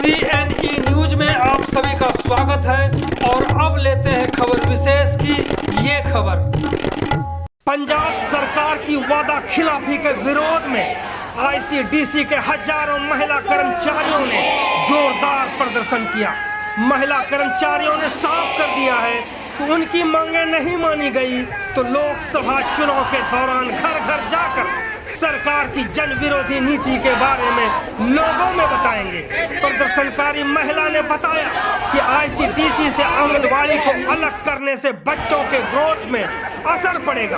CNE news में आप सभी का स्वागत है और अब लेते हैं खबर विशेष की ये खबर। पंजाब सरकार की वादा खिलाफी के विरोध में ICDC के हजारों महिला कर्मचारियों ने जोरदार प्रदर्शन किया। महिला कर्मचारियों ने साफ कर दिया है कि उनकी मांगें नहीं मानी गई तो लोकसभा चुनाव के दौरान घर घर जाकर सरकार की जन विरोधी नीति के बारे में लोगों में बताएंगे। प्रदर्शनकारी महिला ने बताया कि ICDC से आंगनबाड़ी को अलग करने से बच्चों के ग्रोथ में असर पड़ेगा।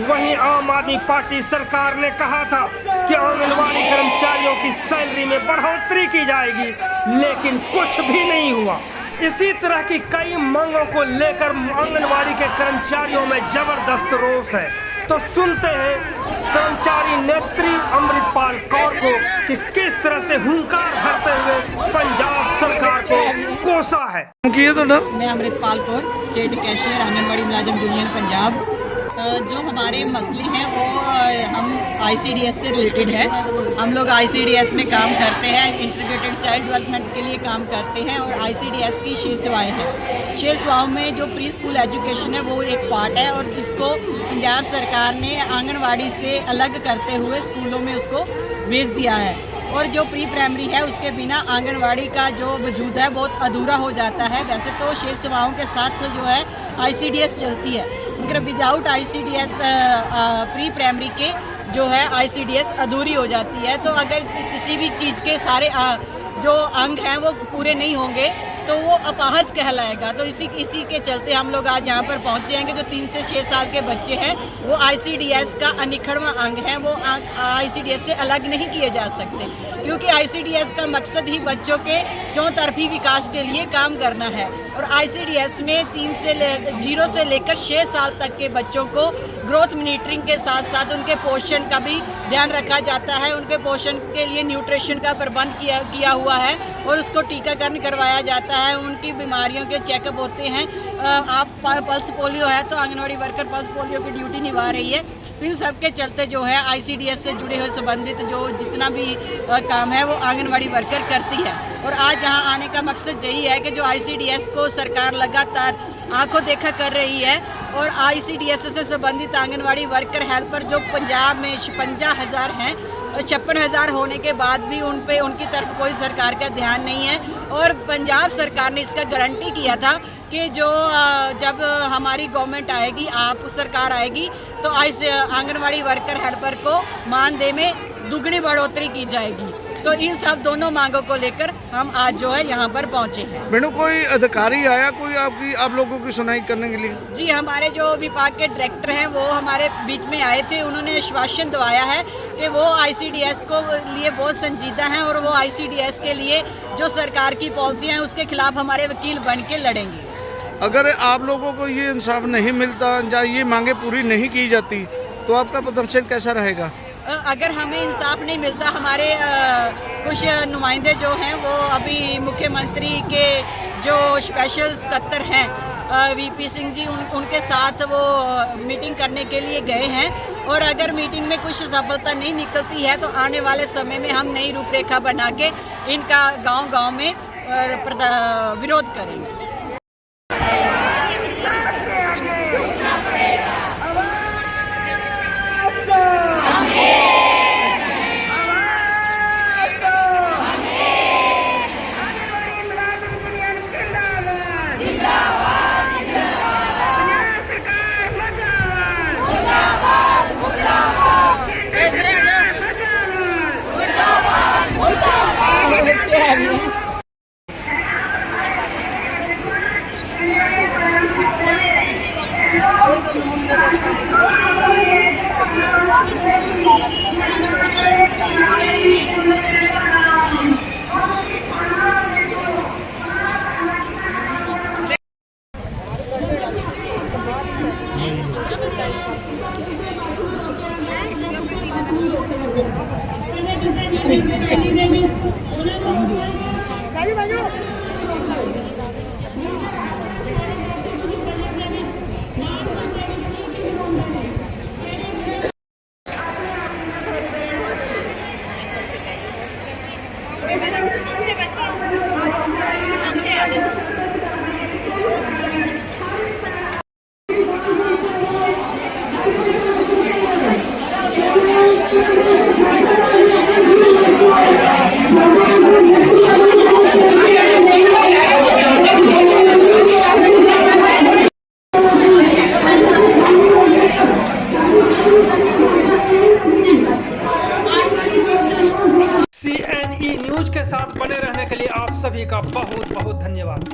वहीं आम आदमी पार्टी सरकार ने कहा था कि आंगनबाड़ी कर्मचारियों की सैलरी में बढ़ोतरी की जाएगी, लेकिन कुछ भी नहीं हुआ। इसी तरह की कई मांगों को लेकर आंगनबाड़ी के कर्मचारियों में जबरदस्त रोष है। तो सुनते हैं कर्मचारी नेत्री अमृतपाल कौर को कि किस तरह से हुंकार भरते हुए पंजाब सरकार को कोसा है। मैं अमृतपाल कौर, स्टेट कैशियर आंगनबाड़ी मुलाजिम यूनियन पंजाब। जो हमारे मसले हैं वो हम ICDS से रिलेटेड है। हम लोग ICDS में काम करते हैं, इंटीग्रेटेड चाइल्ड डेवलपमेंट के लिए काम करते हैं और ICDS की 6 सेवाएँ हैं। 6 सेवाओं में जो प्री स्कूल एजुकेशन है वो एक पार्ट है और इसको पंजाब सरकार ने आंगनवाड़ी से अलग करते हुए स्कूलों में उसको भेज दिया है। और जो प्री प्राइमरी है उसके बिना आंगनवाड़ी का जो वजूद है बहुत अधूरा हो जाता है। वैसे तो 6 सेवाओं के साथ जो है ICDS चलती है, मगर विदाउट ICDS प्री प्राइमरी के जो है ICDS अधूरी हो जाती है। तो अगर किसी भी चीज़ के सारे जो अंग हैं वो पूरे नहीं होंगे तो वो अपाहज कहलाएगा। तो इसी के चलते हम लोग आज यहाँ पर पहुँचे हैं कि जो 3 से 6 साल के बच्चे हैं वो ICDS का अनिखड़वां अंग है, वो ICDS से अलग नहीं किए जा सकते, क्योंकि ICDS का मकसद ही बच्चों के चौतरफी विकास के लिए काम करना है। और ICDS में 0 से लेकर 6 साल तक के बच्चों को ग्रोथ मॉनिटरिंग के साथ साथ उनके पोषण का भी ध्यान रखा जाता है। उनके पोषण के लिए न्यूट्रिशन का प्रबंध किया हुआ है और उसको टीकाकरण करवाया जाता है। उनकी बीमारियों के चेकअप होते हैं। आप पल्स पोलियो है तो आंगनवाड़ी वर्कर पल्स पोलियो की ड्यूटी निभा रही है। इन सब के चलते जो है ICDS से जुड़े हुए संबंधित जो जितना भी काम है वो आंगनवाड़ी वर्कर करती है। और आज यहाँ आने का मकसद यही है कि जो ICDS को सरकार लगातार आंखों देखा कर रही है और ICDS से संबंधित आंगनवाड़ी वर्कर हेल्पर जो पंजाब में 56,000 हैं, 56,000 होने के बाद भी उनकी तरफ कोई सरकार का ध्यान नहीं है। और पंजाब सरकार ने इसका गारंटी किया था कि जो जब हमारी गवर्नमेंट आएगी, आप सरकार आएगी, तो आंगनवाड़ी वर्कर हेल्पर को मानदेय में दुगनी बढ़ोतरी की जाएगी। तो इन सब दोनों मांगों को लेकर हम आज जो है यहाँ पर पहुँचे हैं। मैडम, कोई अधिकारी आया कोई आप लोगों की सुनाई करने के लिए? जी, हमारे जो विभाग के डायरेक्टर हैं वो हमारे बीच में आए थे। उन्होंने आश्वासन दिलाया है कि वो ICDS को लिए बहुत संजीदा हैं और वो ICDS के लिए जो सरकार की पॉलिसी हैं उसके खिलाफ हमारे वकील बन के लड़ेंगे। अगर आप लोगों को ये इंसाफ नहीं मिलता या ये मांगे पूरी नहीं की जाती तो आपका प्रदर्शन कैसा रहेगा? अगर हमें इंसाफ नहीं मिलता, हमारे कुछ नुमाइंदे जो हैं वो अभी मुख्यमंत्री के जो स्पेशल सकत्तर हैं VP सिंह जी, उनके साथ वो मीटिंग करने के लिए गए हैं। और अगर मीटिंग में कुछ सफलता नहीं निकलती है तो आने वाले समय में हम नई रूपरेखा बना के इनका गांव-गांव में विरोध करेंगे। न्यूज के साथ बने रहने के लिए आप सभी का बहुत बहुत धन्यवाद।